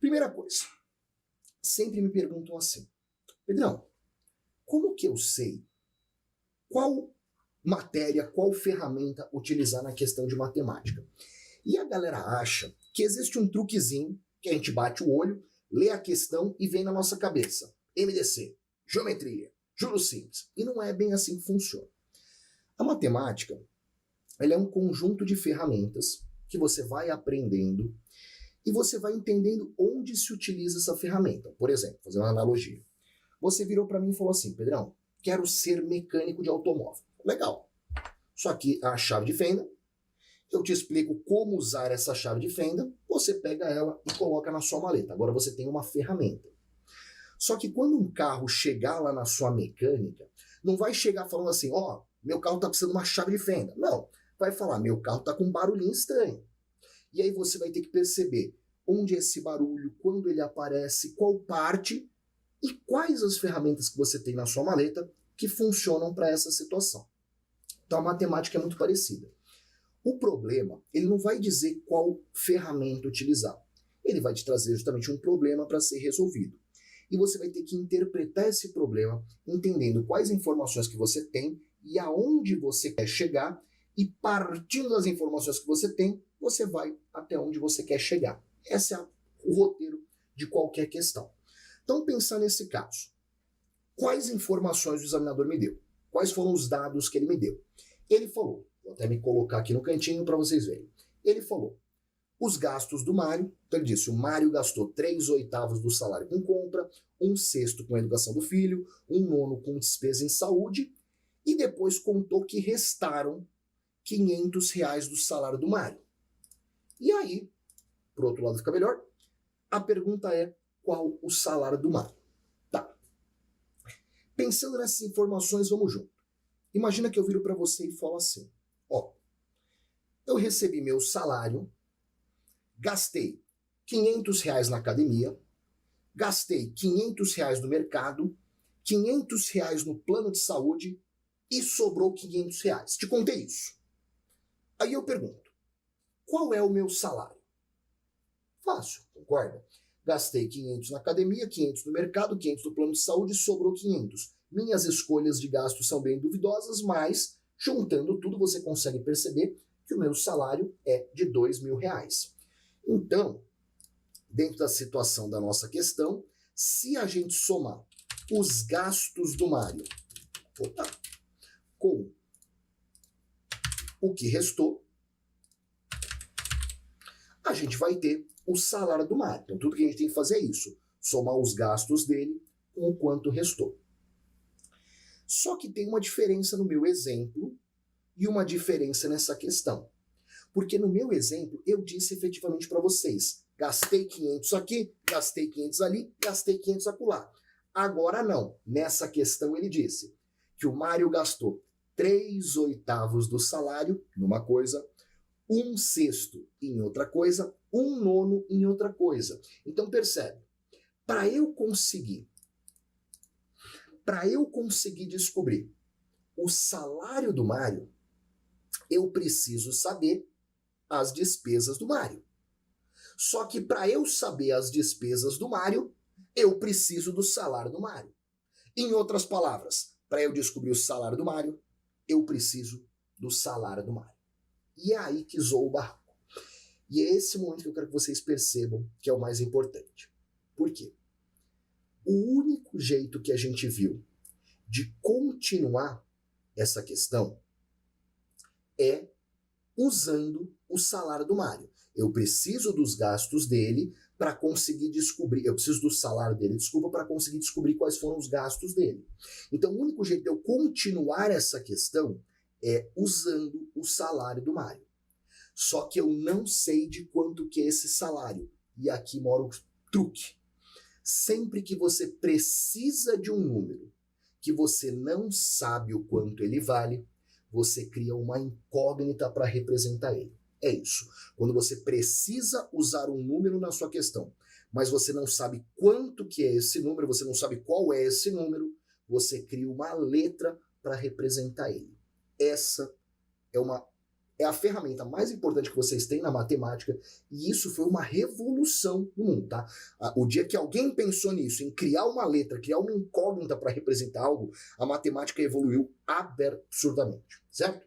Primeira coisa, sempre me perguntam assim, Pedrão, como que eu sei qual matéria, qual ferramenta utilizar na questão de matemática? E a galera acha que existe um truquezinho que a gente bate o olho, lê a questão e vem na nossa cabeça. MDC, geometria, juros simples. E não é bem assim que funciona. A matemática, ela é um conjunto de ferramentas que você vai aprendendo e você vai entendendo onde se utiliza essa ferramenta. Por exemplo, fazer uma analogia. Você virou para mim e falou assim, Pedrão, quero ser mecânico de automóvel. Legal. Só que a chave de fenda, eu te explico como usar essa chave de fenda, você pega ela e coloca na sua maleta. Agora você tem uma ferramenta. Só que quando um carro chegar lá na sua mecânica, não vai chegar falando assim, ó, meu carro está precisando de uma chave de fenda. Não, vai falar, meu carro está com um barulhinho estranho. E aí você vai ter que perceber onde é esse barulho, quando ele aparece, qual parte e quais as ferramentas que você tem na sua maleta que funcionam para essa situação. Então a matemática é muito parecida. O problema, ele não vai dizer qual ferramenta utilizar. Ele vai te trazer justamente um problema para ser resolvido. E você vai ter que interpretar esse problema, entendendo quais informações que você tem e aonde você quer chegar, e partindo das informações que você tem, você vai até onde você quer chegar. Esse é o roteiro de qualquer questão. Então, pensar nesse caso. Quais informações o examinador me deu? Quais foram os dados que ele me deu? Ele falou, vou até me colocar aqui no cantinho para vocês verem. Ele falou, os gastos do Mário, então ele disse, o Mário gastou 3/8 do salário com compra, 1/6 com a educação do filho, 1/9 com despesa em saúde, e depois contou que restaram R$ 500 do salário do Mário. E aí, por outro lado fica melhor, a pergunta é, qual o salário do Mário? Tá. Pensando nessas informações, vamos junto. Imagina que eu viro para você e falo assim, ó, eu recebi meu salário, gastei R$ 500 na academia, gastei R$ 500 no mercado, R$ 500 no plano de saúde e sobrou R$ 500. Te contei isso. Aí eu pergunto, qual é o meu salário? Fácil, concorda? Gastei 500 na academia, 500 no mercado, 500 no plano de saúde e sobrou 500. Minhas escolhas de gasto são bem duvidosas, mas juntando tudo você consegue perceber que o meu salário é de R$ 2.000. Então, dentro da situação da nossa questão, se a gente somar os gastos do Mário com o que restou, a gente vai ter o salário do Mário. Então, tudo que a gente tem que fazer é isso, somar os gastos dele com o quanto restou. Só que tem uma diferença no meu exemplo e uma diferença nessa questão. Porque no meu exemplo, eu disse efetivamente para vocês, gastei 500 aqui, gastei 500 ali, gastei 500 acolá. Agora não. Nessa questão ele disse que o Mário gastou 3/8 do salário numa coisa, 1/6 em outra coisa, 1/9 em outra coisa. Então percebe, para eu conseguir descobrir o salário do Mário, eu preciso saber as despesas do Mário. Só que para eu saber as despesas do Mário, eu preciso do salário do Mário. Em outras palavras, para eu descobrir o salário do Mário, eu preciso do salário do Mário. E é aí que zoa o barraco. E é esse momento que eu quero que vocês percebam que é o mais importante. Por quê? O único jeito que a gente viu de continuar essa questão é usando o salário do Mário. Eu preciso dos gastos dele para conseguir descobrir, eu preciso do salário dele, desculpa, para conseguir descobrir quais foram os gastos dele. Então, o único jeito de eu continuar essa questão é usando o salário do Mário. Só que eu não sei de quanto que é esse salário. E aqui mora o truque. Sempre que você precisa de um número que você não sabe o quanto ele vale, você cria uma incógnita para representar ele. É isso. Quando você precisa usar um número na sua questão, mas você não sabe quanto que é esse número, você não sabe qual é esse número, você cria uma letra para representar ele. Essa é uma é a ferramenta mais importante que vocês têm na matemática, e isso foi uma revolução no mundo, tá? O dia que alguém pensou nisso, em criar uma letra, criar uma incógnita para representar algo, a matemática evoluiu absurdamente, certo?